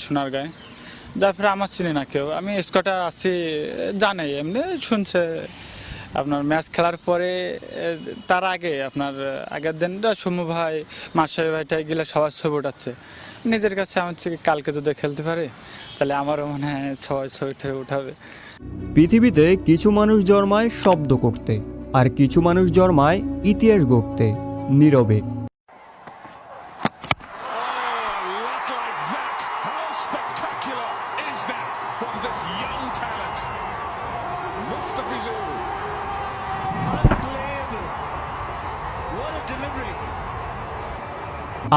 সোনারগাঁয়ে, তারপরে আমার চিনি না কেউ। আমি স্কোয়াডে আছি জানে, এমনি শুনছে। আপনার ম্যাচ খেলার পরে তার আগে আপনার আগের দিন সমু ভাই মাস্টার ভাইটা এগুলো সবার ছবি উঠাচ্ছে নিজের কাছে। আমার কালকে যদি খেলতে পারে তাহলে আমারও মনে হয় সবাই ছবিটা উঠাবে। পৃথিবীতে কিছু মানুষ জন্মায় শব্দ করতে, আর কিছু মানুষ জন্মায় ইতিহাস গড়তে, নীরবে।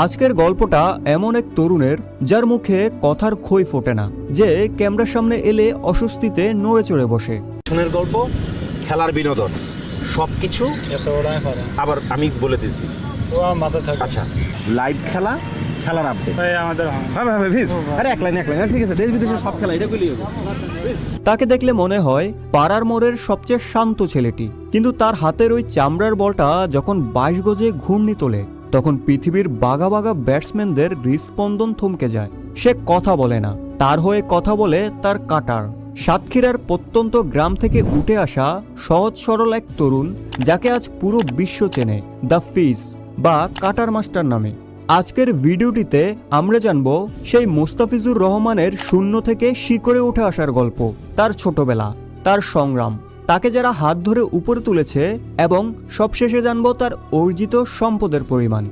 আজকের গল্পটা এমন এক তরুণের যার মুখে কথার খই ফোটে না, যে ক্যামেরার সামনে এলে অস্বস্তিতে নড়ে চড়ে বসে। শোনের গল্প, খেলার বিনোদন, সবকিছু আবার আমি বলে দিচ্ছি। আচ্ছা, লাইভ খেলা, খেলার আপডেট আমাদের আরে এক লাইন ঠিক আছে। দেশ বিদেশের সব খেলা এটা বলি। তাকে দেখলে মনে হয় পাড়ার মোড়ের সবচেয়ে শান্ত ছেলেটি, কিন্তু তার হাতের ওই চামড়ার বলটা যখন 22 গজে ঘূর্ণি তোলে, তখন পৃথিবীর বাঘা বাঘা ব্যাটসম্যানদের হৃদস্পন্দন থমকে যায়। সে কথা বলে না, তার হয়ে কথা বলে তার কাটার। সাতক্ষীরার প্রত্যন্ত গ্রাম থেকে উঠে আসা সহজ সরল এক তরুণ, যাকে আজ পুরো বিশ্ব চেনে দ্য ফিস বা কাটার মাস্টার নামে। আজকের ভিডিওটিতে আমরা জানব সেই মোস্তাফিজুর রহমানের শূন্য থেকে শিখরে উঠে আসার গল্প, তার ছোটবেলা, তার সংগ্রাম, তাকে যারা হাত ধরে উপরে তুলেছে, এবং সবশেষে জানব তার অর্জিত সম্পদের পরিমাণ।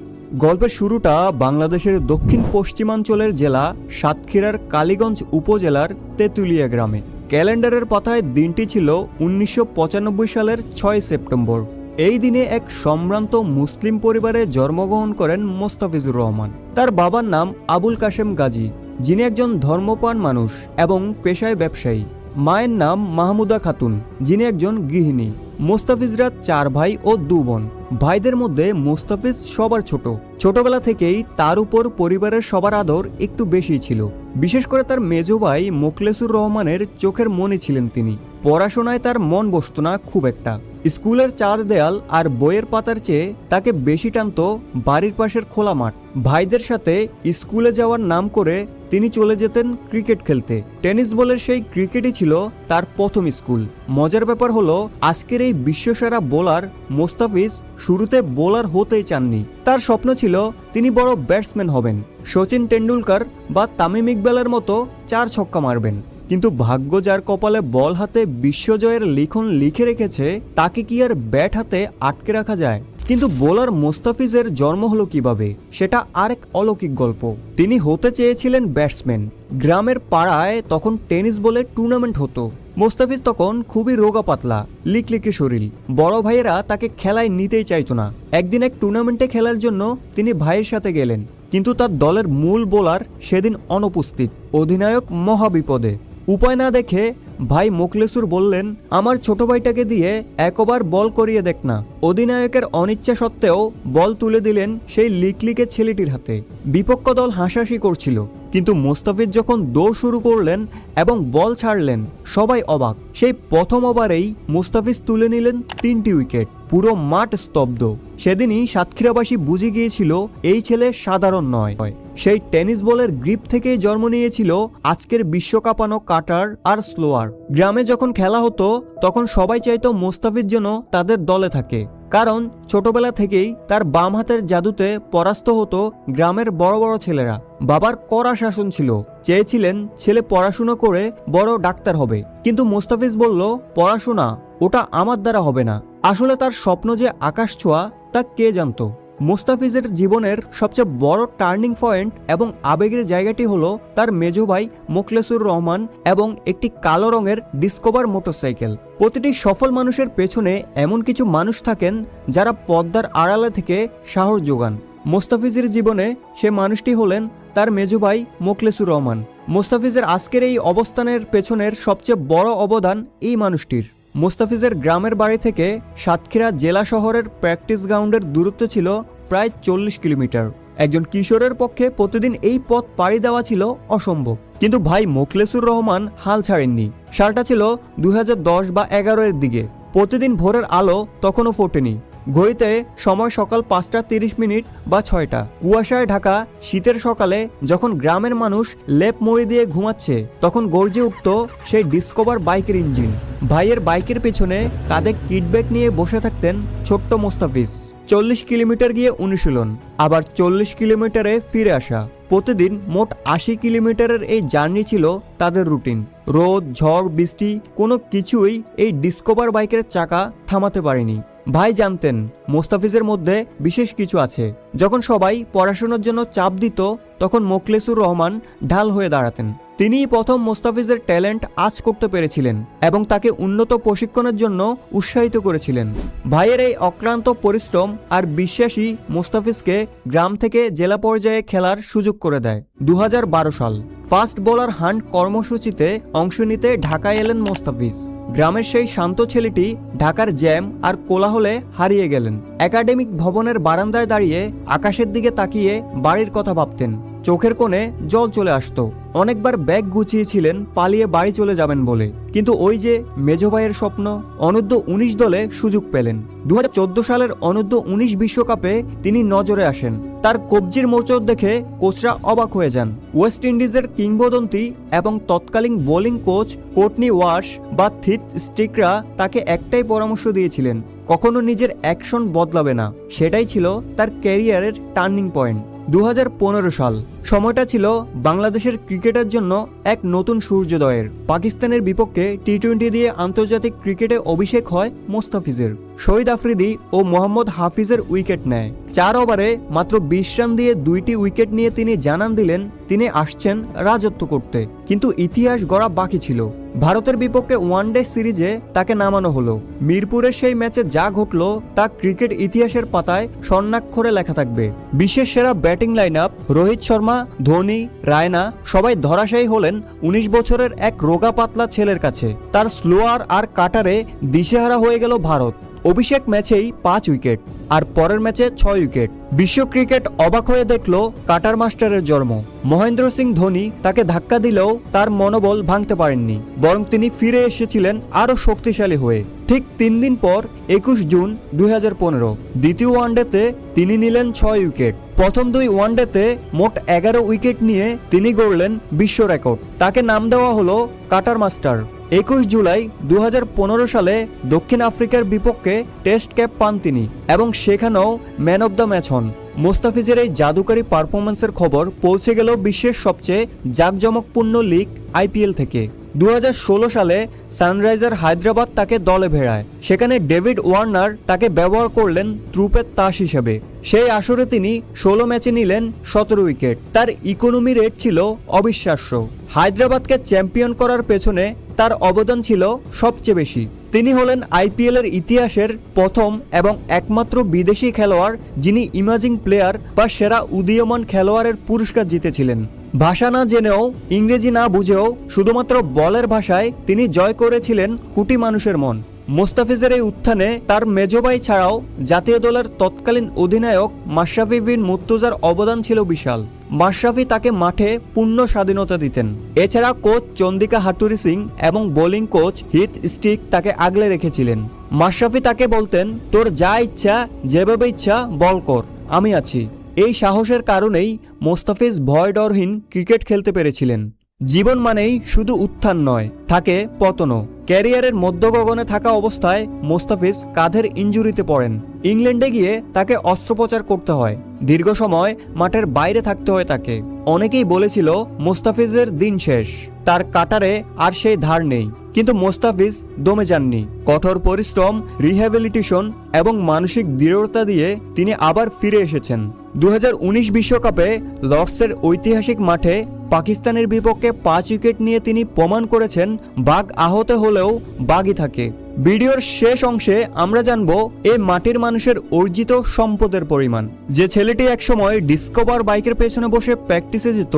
গল্পের শুরুটা বাংলাদেশের দক্ষিণ পশ্চিমাঞ্চলের জেলা সাতক্ষীরার কালীগঞ্জ উপজেলার তেঁতুলিয়া গ্রামে। ক্যালেন্ডারের পাতায় দিনটি ছিল 1995 সালের 6 সেপ্টেম্বর। এই দিনে এক সম্ভ্রান্ত মুসলিম পরিবারে জন্মগ্রহণ করেন মোস্তাফিজুর রহমান। তার বাবার নাম আবুল কাশেম গাজী, যিনি একজন ধর্মপ্রাণ মানুষ এবং পেশায় ব্যবসায়ী। মায়ের নাম মাহমুদা খাতুন, যিনি একজন গৃহিণী। মোস্তাফিজরা 4 ভাই ও 2 বোন। ভাইদের মধ্যে মোস্তাফিজ সবার ছোট। ছোটবেলা থেকেই তার উপর পরিবারের সবার আদর একটু বেশি ছিল। বিশেষ করে তার মেজো ভাই মোখলেসুর রহমানের চোখের মনি ছিলেন তিনি। পড়াশোনায় তার মন বসত না খুব একটা। স্কুলের 4 দেয়াল আর বইয়ের পাতার চেয়ে তাকে বেশি টানত বাড়ির পাশের খোলা মাঠ। ভাইদের সাথে স্কুলে যাওয়ার নাম করে তিনি চলে যেতেন ক্রিকেট খেলতে। টেনিস বলের সেই ক্রিকেটই ছিল তার প্রথম স্কুল। মজার ব্যাপার হলো, আজকের এই বিশ্বসেরা বোলার মোস্তাফিজ শুরুতে বোলার হতেই চাননি। তার স্বপ্ন ছিল তিনি বড় ব্যাটসম্যান হবেন, সচিন টেন্ডুলকার বা তামিম ইকবালের মতো 4 ছক্কা মারবেন। কিন্তু ভাগ্য যার কপালে বল হাতে বিশ্বজয়ের লিখন লিখে রেখেছে, তাকে কি আর ব্যাট হাতে আটকে রাখা যায়? কিন্তু বোলার মোস্তাফিজের জন্ম হলো কিভাবে, সেটা আরেক অলৌকিক গল্প। তিনি হতে চেয়েছিলেন ব্যাটসম্যান। গ্রামের পাড়ায় তখন টেনিস বলে টুর্নামেন্ট হতো। মোস্তাফিজ তখন খুবই রোগা পাতলা, লিকলিকে শরীর। বড় ভাইয়েরা তাকে খেলায় নিতেই চাইতো না। একদিন এক টুর্নামেন্টে খেলার জন্য তিনি ভাইয়ের সাথে গেলেন, কিন্তু তার দলের মূল বোলার সেদিন অনুপস্থিত। অধিনায়ক মহাবিপদে। উপায় না দেখে ভাই মোখলেসুর বললেন, আমার ছোট ভাইটাকে দিয়ে একবার বল করিয়ে দেখ না। অধিনায়কের অনিচ্ছা সত্ত্বেও বল তুলে দিলেন সেই লিকলিকে ছেলেটির হাতে। বিপক্ষ দল হাসাহাসি করছিল, কিন্তু মোস্তাফিজ যখন দৌড় শুরু করলেন এবং বল ছাড়লেন, সবাই অবাক। সেই প্রথম ওভারেই মোস্তাফিজ তুলে নিলেন 3টি উইকেট। পুরো মাঠ স্তব্ধ। সেদিনই সাতক্ষীরাবাসী বুঝে গিয়েছিল এই ছেলে সাধারণ নয়। সেই টেনিস বলের গ্রিপ থেকেই জন্ম নিয়েছিল আজকের বিশ্বকাপানো কাটার আর স্লোয়ার। গ্রামে যখন খেলা হতো তখন সবাই চাইতো মোস্তাফিজ যেন তাদের দলে থাকে, কারণ ছোটবেলা থেকেই তার বাম হাতের জাদুতে পরাস্ত হতো গ্রামের বড় বড় ছেলেরা। বাবার কড়া শাসন ছিল, চেয়েছিলেন ছেলে পড়াশোনা করে বড় ডাক্তার হবে, কিন্তু মোস্তাফিজ বলল, পড়াশোনা ওটা আমার দ্বারা হবে না। আসলে তার স্বপ্ন যে আকাশ ছোঁয়া তা কে জানতো। মোস্তাফিজের জীবনের সবচেয়ে বড় টার্নিং পয়েন্ট এবং আবেগের জায়গাটি হলো তার মেজো ভাই মোখলেসুর রহমান এবং একটি কালো রঙের ডিসকভার মোটরসাইকেল। প্রতিটি সফল মানুষের পেছনে এমন কিছু মানুষ থাকেন যারা পর্দার আড়ালে থেকে সাহস যোগান। মোস্তাফিজের জীবনে সে মানুষটি হলেন তার মেজো ভাই মোখলেসুর রহমান। মোস্তাফিজের আজকের এই অবস্থানের পেছনের সবচেয়ে বড় অবদান এই মানুষটির। মোস্তাফিজের গ্রামের বাড়ি থেকে সাতক্ষীরা জেলা শহরের প্র্যাকটিস গ্রাউন্ডের দূরত্ব ছিল প্রায় 40 কিলোমিটার। একজন কিশোরের পক্ষে প্রতিদিন এই পথ পাড়ি দেওয়া ছিল অসম্ভব, কিন্তু ভাই মোখলেসুর রহমান হাল ছাড়েননি। সালটা ছিল 2010 বা 11 এর দিকে। প্রতিদিন ভোরের আলো তখনও ফোটেনি। ঘড়িতে সময় সকাল 5:30 বা 6টা। কুয়াশায় ঢাকা শীতের সকালে যখন গ্রামের মানুষ লেপ মুড়ি দিয়ে ঘুমাচ্ছে, তখন গর্জে উঠত সেই ডিসকভার বাইকের ইঞ্জিন। ভাইয়ের বাইকের পেছনে কাঁধে কিটব্যাগ নিয়ে বসে থাকতেন ছোট্ট মোস্তাফিজ। 40 কিলোমিটার গিয়ে অনুশীলন, আবার 40 কিলোমিটারে ফিরে আসা। প্রতিদিন মোট 80 কিলোমিটারের এই জার্নি ছিল তাদের রুটিন। রোদ, ঝড়, বৃষ্টি কোনো কিছুই এই ডিসকভার বাইকের চাকা থামাতে পারেনি। ভাই জানতেন মোস্তাফিজের মধ্যে বিশেষ কিছু আছে। যখন সবাই পড়াশোনার জন্য চাপ দিত, তখন মোখলেসুর রহমান ঢাল হয়ে দাঁড়াতেন। তিনিই প্রথম মোস্তাফিজের ট্যালেন্ট আঁচ করতে পেরেছিলেন এবং তাকে উন্নত প্রশিক্ষণের জন্য উৎসাহিত করেছিলেন। ভাইয়ের এই অক্লান্ত পরিশ্রম আর বিশ্বাসী মোস্তাফিজকে গ্রাম থেকে জেলা পর্যায়ে খেলার সুযোগ করে দেয়। 2012 সাল ফাস্ট বোলার হান্ট কর্মসূচিতে অংশ নিতে ঢাকায় এলেন মোস্তাফিজ। গ্রামের সেই শান্ত ছেলেটি ঢাকার জ্যাম আর কোলাহলে হারিয়ে গেলেন। একাডেমিক ভবনের বারান্দায় দাঁড়িয়ে আকাশের দিকে তাকিয়ে বাড়ির কথা ভাবতেন। চোখের কোণে জল চলে আসতো। অনেকবার ব্যাগ গুছিয়েছিলেন পালিয়ে বাড়ি চলে যাবেন বলে, কিন্তু ওই যে মেজো ভাইয়ের স্বপ্ন। অনূর্ধ্ব 19 দলে সুযোগ পেলেন। 2014 সালের অনূর্ধ্ব 19 বিশ্বকাপে তিনি নজরে আসেন। তার কবজির মোচড় দেখে কোচরা অবাক হয়ে যান। ওয়েস্ট ইন্ডিজের কিংবদন্তি এবং তৎকালীন বোলিং কোচ কোর্টনি ওয়াশ বা থিথ স্টিকরা তাকে একটাই পরামর্শ দিয়েছিলেন, কখনো নিজের অ্যাকশন বদলাবে না। সেটাই ছিল তার ক্যারিয়ারের টার্নিং পয়েন্ট। 2015 সাল সময়টা ছিল বাংলাদেশের ক্রিকেটের জন্য এক নতুন সূর্যোদয়ের। পাকিস্তানের বিপক্ষে টি-20 দিয়ে আন্তর্জাতিক ক্রিকেটে অভিষেক হয় মোস্তাফিজের। শহীদ আফ্রিদি ও মোহাম্মদ হাফিজের উইকেট নেয়। 4 ওভারে মাত্র 20 রান দিয়ে 2টি উইকেট নিয়ে তিনি জানান দিলেন তিনি আসছেন রাজত্ব করতে। কিন্তু ইতিহাস গড়া বাকি ছিল। ভারতের বিপক্ষে ওয়ানডে সিরিজে তাকে নামানো হলো। মিরপুরের সেই ম্যাচে যা ঘটল তা ক্রিকেট ইতিহাসের পাতায় স্বর্ণাক্ষরে লেখা থাকবে। বিশ্বের সেরা batting line up Rohit Sharma, Dhoni, Raina সবাই ধরাশায়ী হলেন 19 বছরের এক রোগা পাতলা ছেলের কাছে। তার স্লোয়ার আর কাটারে দিশেহারা হয়ে গেল ভারত। অভিষেক ম্যাচেই 5 উইকেট আর পরের ম্যাচে 6 উইকেট। বিশ্ব ক্রিকেট অবাক হয়ে দেখল কাটার মাস্টারের জন্ম। মহেন্দ্র সিং ধোনি তাকে ধাক্কা দিলেও তার মনোবল ভাঙতে পারেননি, বরং তিনি ফিরে এসেছিলেন আরও শক্তিশালী হয়ে। ঠিক 3 দিন পর 21 জুন 2015 দ্বিতীয় ওয়ানডেতে তিনি নিলেন 6 উইকেট। প্রথম 2 ওয়ানডেতে মোট 11 উইকেট নিয়ে তিনি গড়লেন বিশ্ব রেকর্ড। তাকে নাম দেওয়া হলো কাটার মাস্টার। 21 জুলাই 2015 সালে দক্ষিণ আফ্রিকার বিপক্ষে টেস্ট ক্যাপ পান তিনি এবং সেখানেও ম্যান অব দ্য ম্যাচ হন। মোস্তাফিজের এই জাদুকারী পারফরম্যান্সের খবর পৌঁছে গেল বিশ্বের সবচেয়ে জাঁকজমকপূর্ণ লিগ IPL থেকে। 2016 সালে সানরাইজার হায়দ্রাবাদ তাকে দলে ভেড়ায়। সেখানে ডেভিড ওয়ার্নার তাকে ব্যবহার করলেন ত্রুপের তাস হিসেবে। সেই আসরে তিনি 16 ম্যাচে নিলেন 17 উইকেট। তার ইকোনমি রেট ছিল অবিশ্বাস্য। হায়দ্রাবাদকে চ্যাম্পিয়ন করার পেছনে তার অবদান ছিল সবচেয়ে বেশি। তিনি হলেন IPL এর ইতিহাসের প্রথম এবং একমাত্র বিদেশি খেলোয়াড় যিনি ইমাজিং প্লেয়ার বা সেরা উদীয়মান খেলোয়াড়ের পুরস্কার জিতেছিলেন। ভাষা না জেনেও, ইংরেজি না বুঝেও শুধুমাত্র বলের ভাষায় তিনি জয় করেছিলেন কোটি মানুষের মন। মোস্তাফিজের এই উত্থানে তার মেজো ভাই ছাড়াও জাতীয় দলের তৎকালীন অধিনায়ক মাশরাফি বিন মুর্তজার অবদান ছিল বিশাল। মাশরাফি তাকে মাঠে পূর্ণ স্বাধীনতা দিতেন। এছাড়া কোচ চন্দিকা হাটুরি সিং এবং বোলিং কোচ হিথ স্টিক তাকে আগলে রেখেছিলেন। মাশরাফি তাকে বলতেন, তোর যা ইচ্ছা যেভাবে ইচ্ছা বল কর, আমি আছি। এই সাহসের কারণেই মোস্তাফিজ ভয় ডরহীন ক্রিকেট খেলতে পেরেছিলেন। জীবন মানেই শুধু উত্থান নয়, থাকে পতনও। ক্যারিয়ারের মধ্য গগনে থাকা অবস্থায় মোস্তাফিজ কাঁধের ইনজুরিতে পড়েন। ইংল্যান্ডে গিয়ে তাকে অস্ত্রোপচার করতে হয়। দীর্ঘ সময় মাঠের বাইরে থাকতে হয় তাকে। অনেকেই বলেছিল মোস্তাফিজের দিন শেষ, তার কাটারে আর সেই ধার নেই। কিন্তু মোস্তাফিজ দমে যাননি। কঠোর পরিশ্রম, রিহ্যাবিলিটেশন এবং মানসিক দৃঢ়তা দিয়ে তিনি আবার ফিরে এসেছেন। 2019 বিশ্বকাপে লর্ডসের ঐতিহাসিক মাঠে পাকিস্তানের বিপক্ষে 5 উইকেট নিয়ে তিনি প্রমাণ করেছেন বাঘ আহত হলেও বাঘই থাকে। ভিডিওর শেষ অংশে আমরা জানব এই মাটির মানুষের অর্জিত সম্পদের পরিমাণ। যে ছেলেটি একসময় ডিসকভার বাইকের পেছনে বসে প্র্যাকটিসে যেত,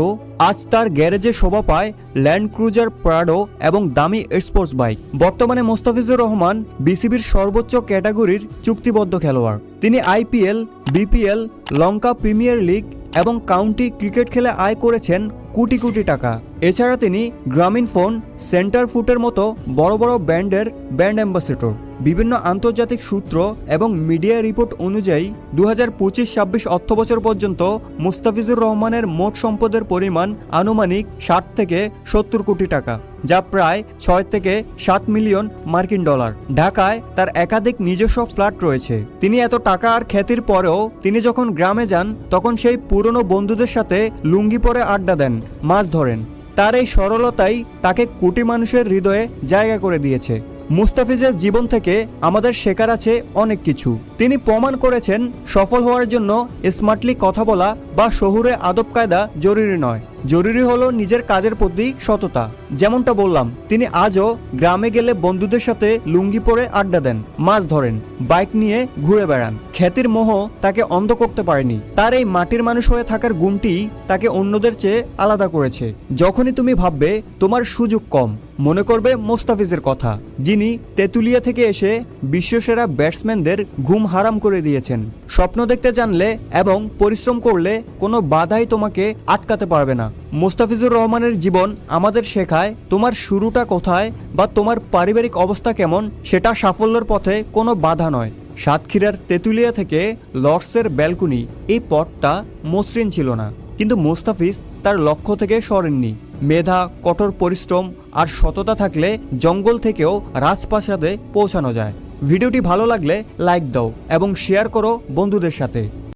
আজ তার গ্যারেজে শোভা পায় ল্যান্ড ক্রুজার প্রাডো এবং দামি স্পোর্টস বাইক। বর্তমানে মোস্তাফিজুর রহমান বিসিবির সর্বোচ্চ ক্যাটাগরির চুক্তিবদ্ধ খেলোয়াড়। তিনি IPL, BPL, লঙ্কা প্রিমিয়ার লিগ এবং কাউন্টি ক্রিকেট খেলে আয় করেছেন কোটি কোটি টাকা। এছাড়া তিনি গ্রামীণ ফোন, সেন্টার ফুটের মতো বড় বড় ব্র্যান্ডের ব্র্যান্ড অ্যাম্বাসেডর। বিভিন্ন আন্তর্জাতিক সূত্র এবং মিডিয়া রিপোর্ট অনুযায়ী 2025-26 অর্থবছর পর্যন্ত মুস্তাফিজুর রহমানের মোট সম্পদের পরিমাণ আনুমানিক 60 থেকে 70 কোটি টাকা, যা প্রায় 6 থেকে 7 মিলিয়ন মার্কিন ডলার। ঢাকায় তার একাধিক নিজস্ব ফ্ল্যাট রয়েছে। তিনি এত টাকা আর খ্যাতির পরেও তিনি যখন গ্রামে যান তখন সেই পুরনো বন্ধুদের সাথে লুঙ্গি পরে আড্ডা দেন, মাছ ধরেন। তার এই সরলতাই তাকে কোটি মানুষের হৃদয়ে জায়গা করে দিয়েছে। মুস্তাফিজের জীবন থেকে আমাদের শেখার আছে অনেক কিছু। তিনি প্রমাণ করেছেন সফল হওয়ার জন্য স্মার্টলি কথা বলা বা শহুরে আদব কায়দা জরুরি নয়, জরুরি হলো নিজের কাজের প্রতি সততা। যেমনটা বললাম, তিনি আজও গ্রামে গেলে বন্ধুদের সাথে লুঙ্গি পরে আড্ডা দেন, মাছ ধরেন, বাইক নিয়ে ঘুরে বেড়ান। খ্যাতির মোহ তাকে অন্ধ করতে পারেনি। তার এই মাটির মানুষ হয়ে থাকার গুণটি তাকে অন্যদের চেয়ে আলাদা করেছে। যখনই তুমি ভাববে তোমার সুযোগ কম, মনে করবে মোস্তাফিজের কথা, যিনি তেঁতুলিয়া থেকে এসে বিশ্বসেরা ব্যাটসম্যানদের ঘুম হারাম করে দিয়েছেন। স্বপ্ন দেখতে জানলে এবং পরিশ্রম করলে কোনো বাধাই তোমাকে আটকাতে পারবে না। মুস্তাফিজুর রহমানের জীবন আমাদের শেখায় তোমার শুরুটা কোথায় বা তোমার পারিবারিক অবস্থা কেমন সেটা সাফল্যের পথে কোনো বাধা নয়। সাতক্ষীরার তেঁতুলিয়া থেকে লর্ডসের ব্যালকনি, এই পথটা মসৃণ ছিল না, কিন্তু মুস্তাফিজ তার লক্ষ্য থেকে সরেননি। মেধা, কঠোর পরিশ্রম আর সততা থাকলে জঙ্গল থেকেও রাজপ্রাসাদে পৌঁছানো যায়। ভিডিওটি ভালো লাগলে লাইক দাও এবং শেয়ার করো বন্ধুদের সাথে।